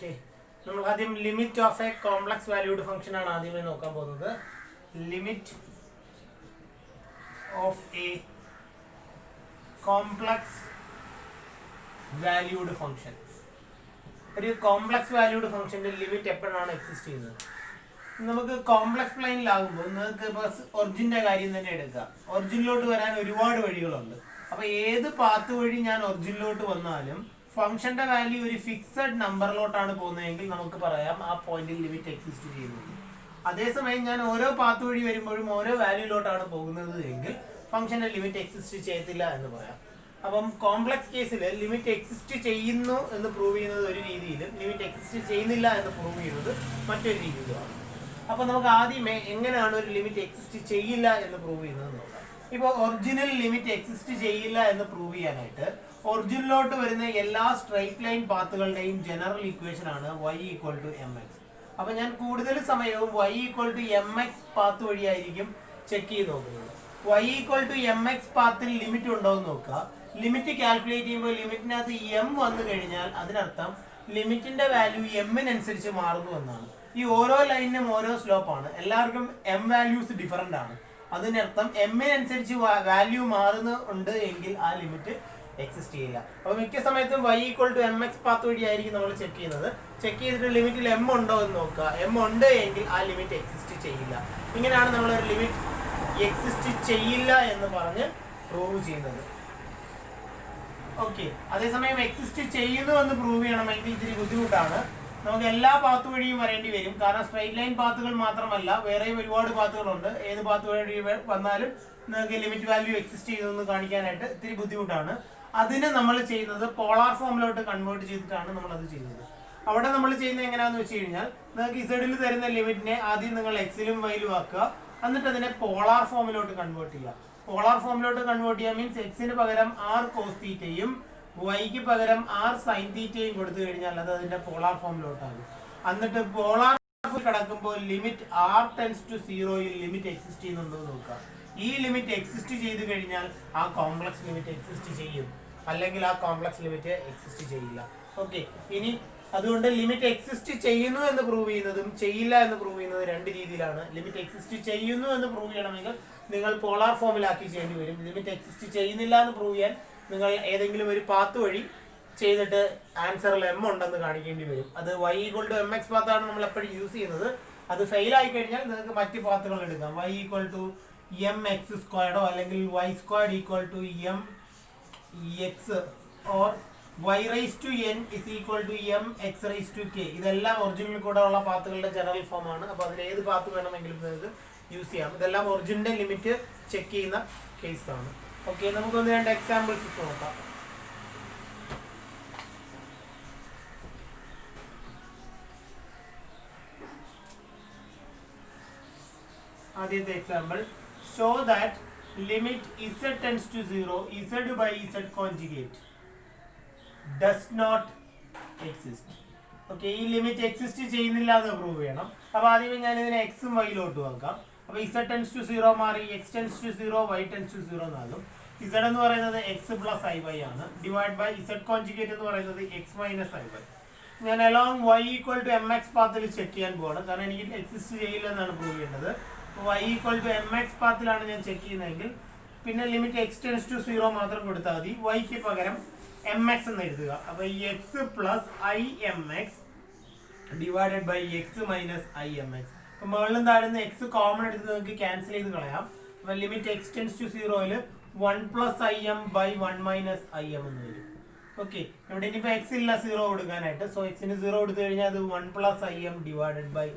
Okay, നമ്മൾ ആദ്യം limit of A complex valued function ആണ് ആദ്യമേ നോക്കാൻ പോകുന്നത്. Limit of A complex valued function. ഒരു കോംപ്ലക്സ് വാല്യൂഡ് ഫംഗ്ഷന്റെ ലിമിറ്റ് എപ്പോഴാണ് എക്സിസ്റ്റ് ചെയ്യുന്നത്? നമുക്ക് കോംപ്ലക്സ് പ്ലെയിനിലാകുമ്പോൾ നിങ്ങൾക്ക് ഇപ്പോൾ ഒറിജിൻ്റെ കാര്യം തന്നെ എടുക്കാം. ഒറിജിനിലോട്ട് വരാൻ ഒരുപാട് വഴികളുണ്ട്. അപ്പോൾ ഏത് പാത്ത് വഴി ഞാൻ ഒറിജിനിലോട്ട് വന്നാലും ഫംഗ്ഷന്റെ വാല്യൂ ഒരു ഫിക്സഡ് നമ്പറിലോട്ടാണ് പോകുന്നതെങ്കിൽ നമുക്ക് പറയാം ആ പോയിന്റിൽ ലിമിറ്റ് എക്സിസ്റ്റ് ചെയ്യുന്നത്. അതേസമയം ഞാൻ ഓരോ പാത്ത് വഴി വരുമ്പോഴും ഓരോ വാല്യൂലോട്ടാണ് പോകുന്നത് എങ്കിൽ ഫംഗ്ഷന്റെ ലിമിറ്റ് എക്സിസ്റ്റ് ചെയ്യത്തില്ല എന്ന് പറയാം. അപ്പം കോംപ്ലക്സ് കേസിൽ ലിമിറ്റ് എക്സിസ്റ്റ് ചെയ്യുന്നു എന്ന് പ്രൂവ് ചെയ്യുന്നത് ഒരു രീതിയിലും ലിമിറ്റ് എക്സിസ്റ്റ് ചെയ്യുന്നില്ല എന്ന് പ്രൂവ് ചെയ്യുന്നത് മറ്റൊരു രീതിയിലുമാണ്. അപ്പോൾ നമുക്ക് ആദ്യമേ എങ്ങനെയാണ് ഒരു ലിമിറ്റ് എക്സിസ്റ്റ് ചെയ്യില്ല എന്ന് പ്രൂവ് ചെയ്യുന്നത് നോക്കാം. ഇപ്പോൾ ഒറിജിനൽ ലിമിറ്റ് എക്സിസ്റ്റ് ചെയ്യില്ല എന്ന് പ്രൂവ് ചെയ്യാനായിട്ട് ഒറിജിനിലോട്ട് വരുന്ന എല്ലാ സ്ട്രൈറ്റ് ലൈൻ പാത്തുകളുടെയും ജനറൽ ഇക്വേഷൻ ആണ് y equal to m x. അപ്പൊ ഞാൻ കൂടുതൽ സമയവും y equal to m x path വഴിയായിരിക്കും ചെക്ക് ചെയ്ത് നോക്കുന്നത്. y equal to m x പാത്തിൽ ലിമിറ്റ് ഉണ്ടോ എന്ന് നോക്കുക. ലിമിറ്റ് കാൽക്കുലേറ്റ് ചെയ്യുമ്പോൾ ലിമിറ്റിനകത്ത് എം വന്നു കഴിഞ്ഞാൽ അതിനർത്ഥം ലിമിറ്റിന്റെ വാല്യൂ എമ്മിനനുസരിച്ച് മാറുന്നു എന്നാണ്. ഈ ഓരോ ലൈനിനും ഓരോ സ്ലോപ്പാണ്, എല്ലാവർക്കും എം വാല്യൂസ് ഡിഫറൻ്റ് ആണ്. അതിനർത്ഥം എമ്മിനനുസരിച്ച് വാല്യൂ മാറുന്നുണ്ട് എങ്കിൽ ആ ലിമിറ്റ് എക്സിസ്റ്റ് ചെയ്യില്ല. അപ്പോൾ മിക്ക സമയത്തും y equal to m x path വഴിയായിരിക്കും നമ്മൾ ചെക്ക് ചെയ്യുന്നത്. ചെക്ക് ചെയ്തിട്ട് ലിമിറ്റിൽ എം ഉണ്ടോ എന്ന് നോക്കുക. എം ഉണ്ട് എങ്കിൽ ആ ലിമിറ്റ് എക്സിസ്റ്റ് ചെയ്യില്ല. ഇങ്ങനെയാണ് നമ്മളൊരു ലിമിറ്റ് എക്സിസ്റ്റ് ചെയ്യില്ല എന്ന് പറഞ്ഞ് പ്രൂവ് ചെയ്യുന്നത്. ഓക്കെ, അതേസമയം എക്സിസ്റ്റ് ചെയ്യുന്നു എന്ന് പ്രൂവ് ചെയ്യണമെങ്കിൽ ഇത്തിരി ബുദ്ധിമുട്ടാണ്. നമുക്ക് എല്ലാ പാത്ത് വഴിയും വരേണ്ടി വരും. കാരണം സ്ട്രൈറ്റ് ലൈൻ പാത്തുകൾ മാത്രമല്ല, വേറെയും ഒരുപാട് പാത്തുകളുണ്ട്. ഏത് പാത്ത് വഴി വന്നാലും നിങ്ങൾക്ക് ലിമിറ്റ് വാല്യൂ എക്സിസ്റ്റ് ചെയ്തെന്ന് കാണിക്കാനായിട്ട് ഇത്തിരി ബുദ്ധിമുട്ടാണ്. അതിന് നമ്മൾ ചെയ്യുന്നത് പോളാർ ഫോമിലോട്ട് കൺവേർട്ട് ചെയ്തിട്ടാണ് നമ്മൾ അത് ചെയ്യുന്നത്. അവിടെ നമ്മൾ ചെയ്യുന്നത് എങ്ങനെയാണെന്ന് വെച്ച് കഴിഞ്ഞാൽ നിങ്ങൾക്ക് ഇസഡിൽ തരുന്ന ലിമിറ്റിനെ ആദ്യം നിങ്ങൾ എക്സിലും വൈയിലും ആക്കുക, എന്നിട്ട് അതിനെ പോളാർ ഫോമിലോട്ട് കൺവേർട്ട് ചെയ്യുക. പോളാർ ഫോമിലോട്ട് കൺവേർട്ട് ചെയ്യുക മീൻസ് എക്സിന് പകരം ആർ കോസ് തീറ്റയും വൈക്ക് പകരം ആർ സൈൻ തീറ്റയും കൊടുത്തു കഴിഞ്ഞാൽ അത് അതിന്റെ പോളാർ ഫോമിലോട്ടാകും. എന്നിട്ട് പോളാർ കിടക്കുമ്പോൾ ലിമിറ്റ് ആർ ടെൻസ് ടു സീറോയിൽ ലിമിറ്റ് എക്സിസ്റ്റ് ചെയ്യുന്നുണ്ടോ എന്ന് നോക്കുക. ഈ ലിമിറ്റ് എക്സിസ്റ്റ് ചെയ്ത് കഴിഞ്ഞാൽ ആ കോംപ്ലക്സ് ലിമിറ്റ് എക്സിസ്റ്റ് ചെയ്യും, അല്ലെങ്കിൽ ആ കോംപ്ലക്സ് ലിമിറ്റ് എക്സിസ്റ്റ് ചെയ്യില്ല. ഓക്കെ, ഇനി അതുകൊണ്ട് ലിമിറ്റ് എക്സിസ്റ്റ് ചെയ്യുന്നു എന്ന് പ്രൂവ് ചെയ്യുന്നതും ചെയ്യില്ല എന്ന് പ്രൂവ് ചെയ്യുന്നതും രണ്ട് രീതിയിലാണ്. ലിമിറ്റ് എക്സിസ്റ്റ് ചെയ്യുന്നു എന്ന് പ്രൂവ് ചെയ്യണമെങ്കിൽ നിങ്ങൾ പോളാർ ഫോമിലാക്കി ചെയ്യേണ്ടി വരും. ലിമിറ്റ് എക്സിസ്റ്റ് ചെയ്യുന്നില്ല എന്ന് പ്രൂവ് ചെയ്യാൻ നിങ്ങൾ ഏതെങ്കിലും ഒരു പാത്ത് വഴി ചെയ്തിട്ട് ആൻസറിൽ എം ഉണ്ടെന്ന് കാണിക്കേണ്ടി വരും. അത് y equal to m x പാത്താണ് നമ്മൾ എപ്പോഴും യൂസ് ചെയ്യുന്നത്. അത് ഫെയിൽ ആയി കഴിഞ്ഞാൽ നിങ്ങൾക്ക് മറ്റ് പാത്തുകൾ എടുക്കാം. y equal to m x സ്ക്വയർഡോ അല്ലെങ്കിൽ y squared equal to m x or y raise to n is equal to m x raise to k. ഇതെല്ലാം ഒറിജിനിൽ കൂടെ ഉള്ള പാത്തുകളുടെ ജനറൽ ഫോം ആണ്. അപ്പോൾ അതിൽ ഏത് പാത്ത് വേണമെങ്കിലും നിങ്ങൾക്ക് യൂസ് ചെയ്യാം. ഇതെല്ലാം ഒറിജിന്റെ ലിമിറ്റ് ചെക്ക് ചെയ്യുന്ന കേസാണ്. ഓക്കെ, നമുക്കൊന്ന് രണ്ട് എക്സാമ്പിൾസ് നോക്കാം. ആദ്യത്തെ example, show that limit z tends to 0 z by z conjugate does not exist. Okay, ഈ ലിമിറ്റ് എക്സിസ്റ്റ് ചെയ്യുന്നില്ല എന്ന് പ്രൂവ് ചെയ്യണം. അപ്പോൾ ആദ്യമേ ഞാൻ ഇതിനെ എക്സും വൈയിലോട്ട് നോക്കാം. അപ്പോൾ z ടെൻസ് ടു 0 മാറി x tends to 0 y tends to 0 എന്നാകും. z എന്ന് പറയുന്നത് x പ്ലസ് i y ആണ്. ഡിവൈഡ് ബൈ z കോൺജുഗേറ്റ് എന്ന് പറയുന്നത് x മൈനസ് i y. ഞാൻ along y equal to m x പാത്തിൽ ചെക്ക് ചെയ്യാൻ പോവാണ്. കാരണം എനിക്ക് എക്സിസ്റ്റ് ചെയ്യില്ല എന്നാണ് പ്രൂവ് ചെയ്യേണ്ടത്. y equal to m x പാത്തിലാണ് ഞാൻ ചെക്ക് ചെയ്യുന്നതെങ്കിൽ പിന്നെ ലിമിറ്റ് x ടെൻസ് ടു 0 മാത്രം കൊടുത്താൽ മതി. yക്ക് പകരം എം എക്സ് എന്ന് എഴുതുക. അപ്പോൾ ഈ x plus i m x divided by x minus i m x. അപ്പോൾ മുകളിലും താഴ്ന്ന എക്സ് കോമൺ എടുത്ത് നിങ്ങൾക്ക് ക്യാൻസൽ ചെയ്ത് കളയാം. അപ്പോൾ ലിമിറ്റ് എക്സ് ടെൻസ് ടു 0യിൽ 1 plus i m by 1 minus i m എന്ന് വരും. ഓക്കെ, ഇവിടെ ഇനിയിപ്പോൾ എക്സ് ഇല്ല 0 കൊടുക്കാനായിട്ട്. സോ എക്സിന് 0 കൊടുത്തു കഴിഞ്ഞാൽ അത് 1 plus i m divided by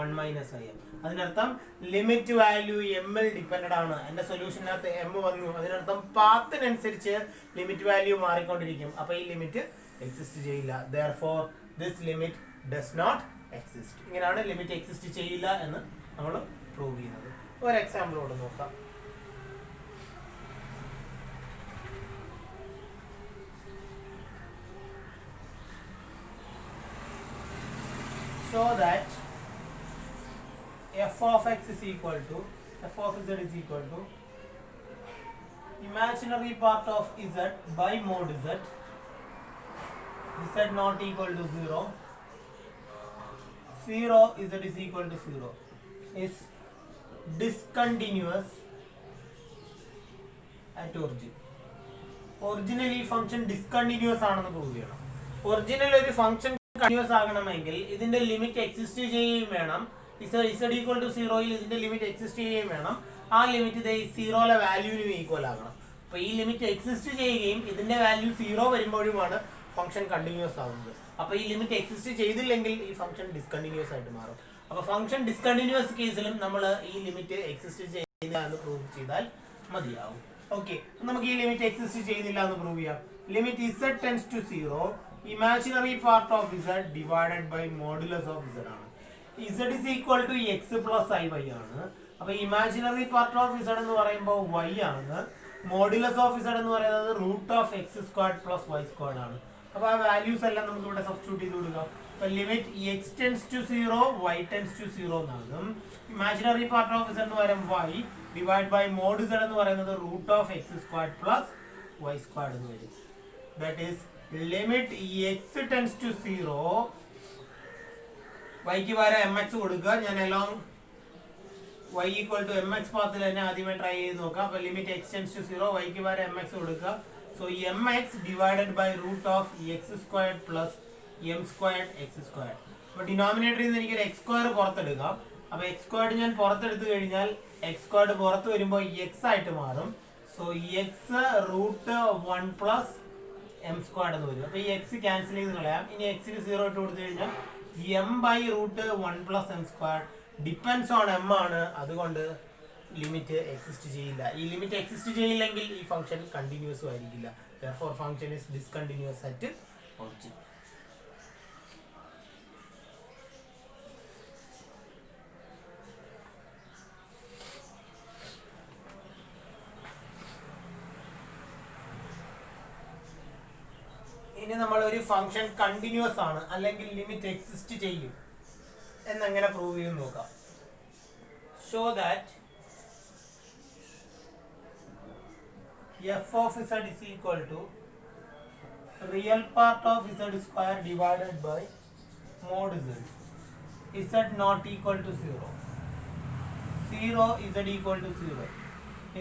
1 minus i m. അതിനർത്ഥം ലിമിറ്റ് വാല്യൂ എമ്മിൽ ഡിപ്പെൻഡഡ് ആണ്. എൻ്റെ സൊല്യൂഷനകത്ത് എം വന്നു, അതിനർത്ഥം പാത്തിനനുസരിച്ച് ലിമിറ്റ് വാല്യൂ മാറിക്കൊണ്ടിരിക്കും. അപ്പോൾ ഈ ലിമിറ്റ് എക്സിസ്റ്റ് ചെയ്യില്ല. Therefore this limit does not exist. ഇങ്ങനെയാണ് ലിമിറ്റ് എക്സിസ്റ്റ് ചെയ്യില്ല എന്ന് നമ്മൾ പ്രൂവ് ചെയ്യുന്നത്. ഒരു എക്സാമ്പിളോട് നോക്കാം. Show that f of x is equal to f of z is equal to imaginary part of z by mod z, z not equal to 0, 0 z is equal to 0 is discontinuous at origin. Original ഈ function discontinuous ആണെന്ന് prove ചെയ്യണം. Original ഒരു function continuous ആകണമെങ്കിൽ ഇതിന്റെ limit exist ചെയ്യുകയും വേണം. z equal to 0യിൽ ഇതിന്റെ limit exist ചെയ്യുകയും വേണം. ആ ലിമിറ്റ് ഇതേ 0ലെ വാല്യൂവിനും ഈക്വൽ ആകണം. അപ്പൊ ഈ ലിമിറ്റ് എക്സിസ്റ്റ് ചെയ്യുകയും ഇതിന്റെ വാല്യൂ 0 വരുമ്പോഴുമാണ് ഫംഗ്ഷൻ കണ്ടിന്യൂസ് ആവുന്നത്. അപ്പൊ ഈ ലിമിറ്റ് എക്സിസ്റ്റ് ചെയ്തില്ലെങ്കിൽ ഈ ഫംഗ്ഷൻ ഡിസ്കണ്ടിന്യൂസ് ആയിട്ട് മാറും. അപ്പൊ ഫംഗ്ഷൻ ഡിസ്കണ്ടിന്യൂസ് കേസിലും നമ്മൾ ഈ ലിമിറ്റ് എക്സിസ്റ്റ് ചെയ്യുന്നില്ല എന്ന് പ്രൂവ് ചെയ്താൽ മതിയാവും. ഓക്കെ, നമുക്ക് ഈ ലിമിറ്റ് എക്സിസ്റ്റ് ചെയ്യുന്നില്ല എന്ന് പ്രൂവ് ചെയ്യാം. Limit z tends to 0 imaginary part of z divided by modulus of z ആണ്. z is equal to x plus iy ആണ്. അപ്പൊ ഇമാജിനറി പാർട്ട് ഓഫ് z എന്ന് പറയുമ്പോൾ y ആണ്. മോഡുലസ് ഓഫ് z എന്ന് പറയുന്നത് root of x squared plus y squared ആണ്. അപ്പൊ ആ വാല്യൂസ് എല്ലാം നമുക്ക് ഇവിടെ സബ്സ്റ്റിറ്റ്യൂട്ട് ചെയ്ത് കൊടുക്കാം. അപ്പൊ limit x tends to 0 y tends to 0 എന്നാകും. ഇമാജിനറി പാർട്ട് ഓഫ് z എന്ന് പറയുമ്പോൾ y divide by mod z എന്ന് പറയുന്നത് root of x squared plus y squared എന്ന് വരും. That is limit x tends to 0 y ക്ക് പകരം mx കൊടുക്കുക. ഞാൻ along y equal to mx പാത്തിൽ തന്നെ ആദ്യമേ ട്രൈ ചെയ്ത് നോക്കാം. അപ്പൊ limit x tends to 0 y ക്ക് പകരം mx കൊടുക്കുക. So mx divided by root of x squared plus m squared x squared. അപ്പൊ ഡിനോമിനേറ്ററിൽ നിന്ന് എനിക്കൊരു എക്സ് സ്ക്വയർ പുറത്തെടുക്കാം. അപ്പൊ എക്സ് സ്ക്വയർഡ് ഞാൻ പുറത്തെടുത്തു കഴിഞ്ഞാൽ എക്സ് സ്ക്വയർഡ് പുറത്ത് വരുമ്പോൾ എക്സ് ആയിട്ട് മാറും. So x root 1 plus m squared എന്ന് വരും. അപ്പൊ ഈ എക്സ് ക്യാൻസൽ ചെയ്ത് കളയാം. ഇനി എക്സിന് 0 ഇട്ട് കൊടുത്തു കഴിഞ്ഞാൽ m by root 1 plus m squared depends on m ആണ്. അതുകൊണ്ട് ലിമിറ്റ് എക്സിസ്റ്റ് ചെയ്യില്ല. ഈ ലിമിറ്റ് എക്സിസ്റ്റ് ചെയ്യില്ലെങ്കിൽ ഈ ഫംഗ്ഷൻ കണ്ടിന്യൂസും ആയിരിക്കില്ല. therefore function is discontinuous at origin. ഇനി നമ്മൾ ഒരു ഫംഗ്ഷൻ കണ്ടിന്യൂസ് ആണ് അല്ലെങ്കിൽ ലിമിറ്റ് എക്സിസ്റ്റ് ചെയ്യും എന്നെങ്ങനെ പ്രൂവ് ചെയ്യും നോക്കാം. Show that f of z is equal to real part of z square divided by mod z. Z not equal to 0. 0 z equal to 0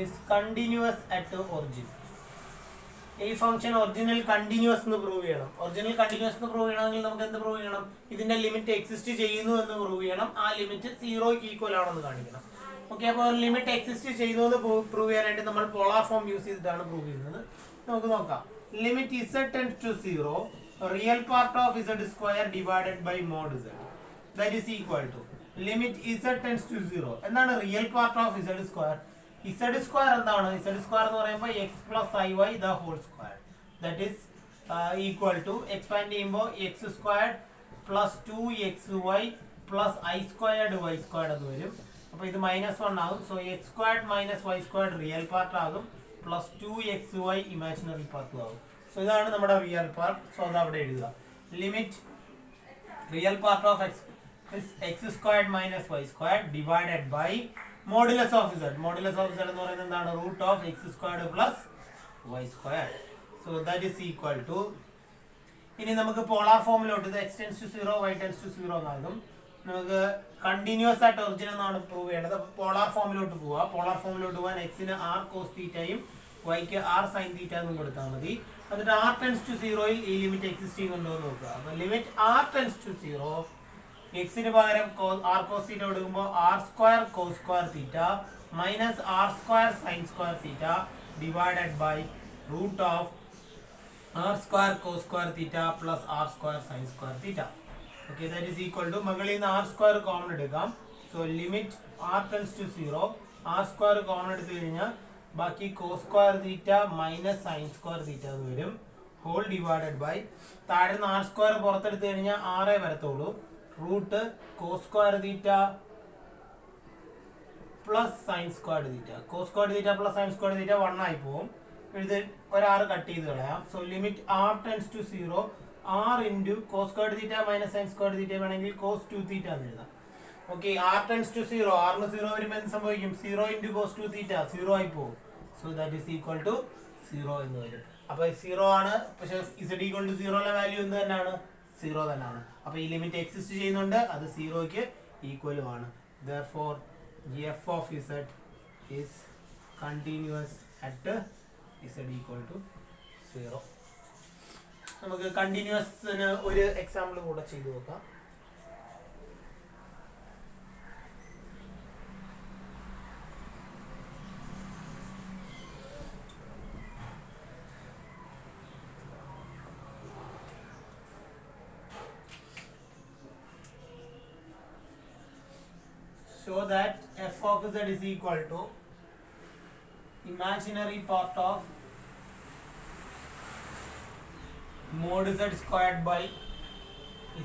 is continuous at origin. ഈ function original continuous എന്ന് prove ചെയ്യണം. Original continuous എന്ന് prove ചെയ്യണമെങ്കിൽ നമുക്ക് എന്ത് prove ചെയ്യണം? ഇതിന്റെ limit exist ചെയ്യുന്നു എന്ന് പ്രൂവ് ചെയ്യണം. ആ ലിമിറ്റ് 0ക്ക് ഈക്വൽ ആണെന്ന് കാണിക്കണം. ഓക്കെ, അപ്പോൾ ലിമിറ്റ് എക്സിസ്റ്റ് ചെയ്യുന്നു എന്ന് പ്രൂവ് ചെയ്യാനായിട്ട് നമ്മൾ പോളാർ ഫോം യൂസ് ചെയ്തിട്ടാണ് പ്രൂവ് ചെയ്യുന്നത്. നമുക്ക് നോക്കാം. Limit z tends to 0 real part of z square divided by mod z that is equal to limit z tends to 0. എന്താണ് real part of z square? z square എന്താണ്? z square എന്ന് പറയുമ്പോൾ x plus iy the whole square that is equal to expand ചെയ്യുമ്പോൾ x squared plus 2xy plus i squared y squared എന്ന് വരും. അപ്പോൾ ഇത് -1 ആകും. So x squared minus y squared real part ആകും. പ്ലസ് 2xy ഇമാജിനറി പാർട്ടും ആകും. So ഇതാണ് നമ്മുടെ റിയൽ പാർട്ട്. സോ അത് അവിടെ എഴുതുക. Limit real part of x squared minus y squared divided by modulus of z. Modulus of z എന്ന് പറയുന്നത് എന്താണ്? Root of x squared plus y squared. So that is equal to, ഇനി നമുക്ക് polar ഫോമിലോട്ട് ഇത് x tends to 0 y tends to 0 എന്നാകും. നമുക്ക് continuous ആയിട്ട് ഒറിജിൻ എന്നാണ് പ്രൂവ് ചെയ്യേണ്ടത്. അപ്പോൾ പോളാർ ഫോമിലോട്ട് പോവുക. പോളാർ ഫോമിലോട്ട് പോകാൻ എക്സിന് r cos തീറ്റയും വൈക്ക് r sin തീറ്റ എന്നും കൊടുത്താൽ മതി. എന്നിട്ട് r ടെൻസ് ടു 0യിൽ ഈ ലിമിറ്റ് എക്സിസ്റ്റ് ചെയ്യുന്നുണ്ടോ എന്ന് നോക്കുക. അപ്പോൾ ലിമിറ്റ് r ടെൻസ് ടു 0 എക്സിന് പകരം r cos തീറ്റ കൊടുക്കുമ്പോൾ r square cos square theta minus r square sin square theta divided by root of r square cos square theta plus r square sin square theta. Okay, that is equal to, മുകളിൽ നിന്ന് r square common എടുക്കാം. So limit r tends to 0 r square common എടുത്തു കഴിഞ്ഞാൽ ബാക്കി cos square theta minus sin square theta എന്ന് വരും. Whole divided by താഴെ നിന്ന് r സ്ക്വയർ പുറത്തെടുത്തു കഴിഞ്ഞാൽ 6 വരത്തുള്ളൂ. Root cos square theta plus sin square theta. cos square theta plus sin square theta 1 ആയി പോകും. ഇത് ഒരാറ് കട്ട് ചെയ്ത് കളയാം. So limit r tends to 0 r into cos square theta minus sin square theta വേണമെങ്കിൽ cos 2 തീറ്റ എന്ന് എഴുതാം. Okay, r tends to 0 r-ന് 0 വരുമ്പോൾ എന്ത് സംഭവിക്കും? 0 ഇൻറ്റു cos 2 തീറ്റ 0 ആയി പോകും. So that is equal to 0 എന്ന് വരും. അപ്പോൾ 0 ആണ്. പക്ഷേ z ഈക്വൽ ടു 0ലെ വാല്യൂ എന്ത് തന്നെയാണ്? സീറോ തന്നെയാണ്. അപ്പോൾ ഈ ലിമിറ്റ് എക്സിസ്റ്റ് ചെയ്യുന്നുണ്ട്, അത് സീറോയ്ക്ക് ഈക്വലുമാണ്. Therefore f of z is continuous at z equal to 0. നമുക്ക് കണ്ടിന്യൂസിന് ഒരു എക്സാമ്പിൾ കൂടെ ചെയ്തു നോക്കാം. So that f of z is equal to imaginary part of mod z squared by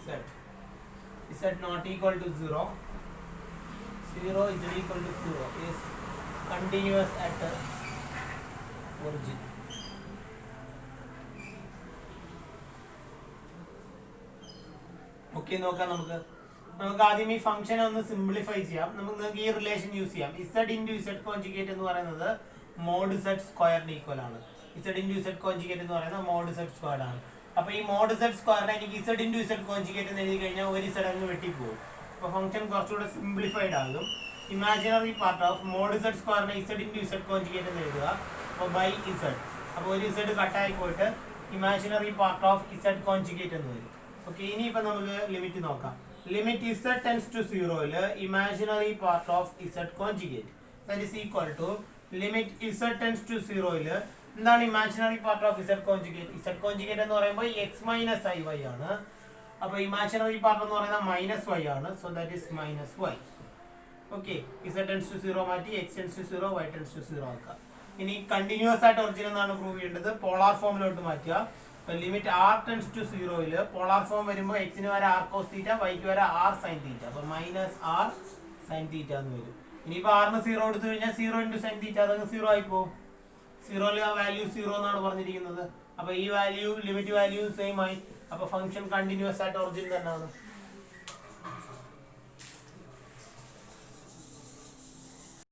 z. Z not equal to 0. 0 is equal to 0 is continuous at origin. Okay, നോക്കാം. നമുക്ക് ആദ്യം ഈ function ഒന്ന് സിംപ്ലിഫൈ ചെയ്യാം. നമുക്ക് ഈ റിലേഷൻ യൂസ് ചെയ്യാം. z into z conjugate എന്ന് പറയുന്നത് മോഡ് z സ്ക്വയറിന് ഈക്വൽ ആണ്. z ഇൻറ്റു z കോൺജുഗേറ്റ് എന്ന് പറയുന്നത് മോഡ് z സ്ക്വയർഡ് ആണ്. അപ്പോൾ ഈ മോഡ് z സ്ക്വയറിനെ എനിക്ക് z ഇൻറ്റു z കോൺജുഗേറ്റ് എന്ന് എഴുതി കഴിഞ്ഞാൽ ഒരു z അങ്ങ് വെട്ടിപ്പോകും. അപ്പോൾ ഫംഗ്ഷൻ കുറച്ചുകൂടെ സിംപ്ലിഫൈഡ് ആകും. Imaginary part of mod z സ്ക്വയറിനെ z ഇൻറ്റു z കോൺജുഗേറ്റ് എന്ന് എഴുതുക. അപ്പോൾ ബൈ z. അപ്പോൾ ഒരു z കട്ടായി പോയിട്ട് imaginary part of z conjugate എന്ന് വരും. ഓക്കെ, ഇനിയിപ്പോൾ നമുക്ക് ലിമിറ്റ് നോക്കാം. Limit z tends to 0 imaginary part of z conjugate that is equal to limit z tends to 0 എന്താണ് imaginary part of z conjugate? z conjugate എന്ന് പറയുമ്പോൾ x minus i y ആണ്. അപ്പോൾ ഇമാജിനറി പാർട്ട് എന്ന് പറയുന്നത് minus y ആണ്. So that is minus y. Okay, z tends to 0 മാറ്റി x tends to 0 y tends to 0 ആക്കാം. ഇനി കണ്ടിന്യൂസ് ആയിട്ട് ഒറിജിൻ എന്നാണ് പ്രൂവ് ചെയ്യേണ്ടത്. പോളാർ ഫോമിലോട്ട് മാറ്റുക. Limit r tends to 0 polar form വരുമ്പോൾ എക്സിന് വരെ r cos തീറ്റ, വൈക്ക് വരെ r sin തീറ്റ. അപ്പോൾ മൈനസ് r sin തീറ്റ എന്ന് വരും. ഇനിയിപ്പോൾ r-ന് 0 എടുത്തു കഴിഞ്ഞാൽ 0 ഇൻറ്റു sin തീറ്റ അതങ്ങ് 0 ആയി പോകും. 0 ആ വാല്യൂ 0 എന്നാണ് പറഞ്ഞിരിക്കുന്നത്. അപ്പോൾ ഈ വാല്യൂ ലിമിറ്റ് വാല്യൂ സെയിം ആയി. അപ്പോൾ ഫംഗ്ഷൻ കണ്ടിന്യൂസ് ആയിട്ട് ഒറിജിൻ തന്നെയാണ്.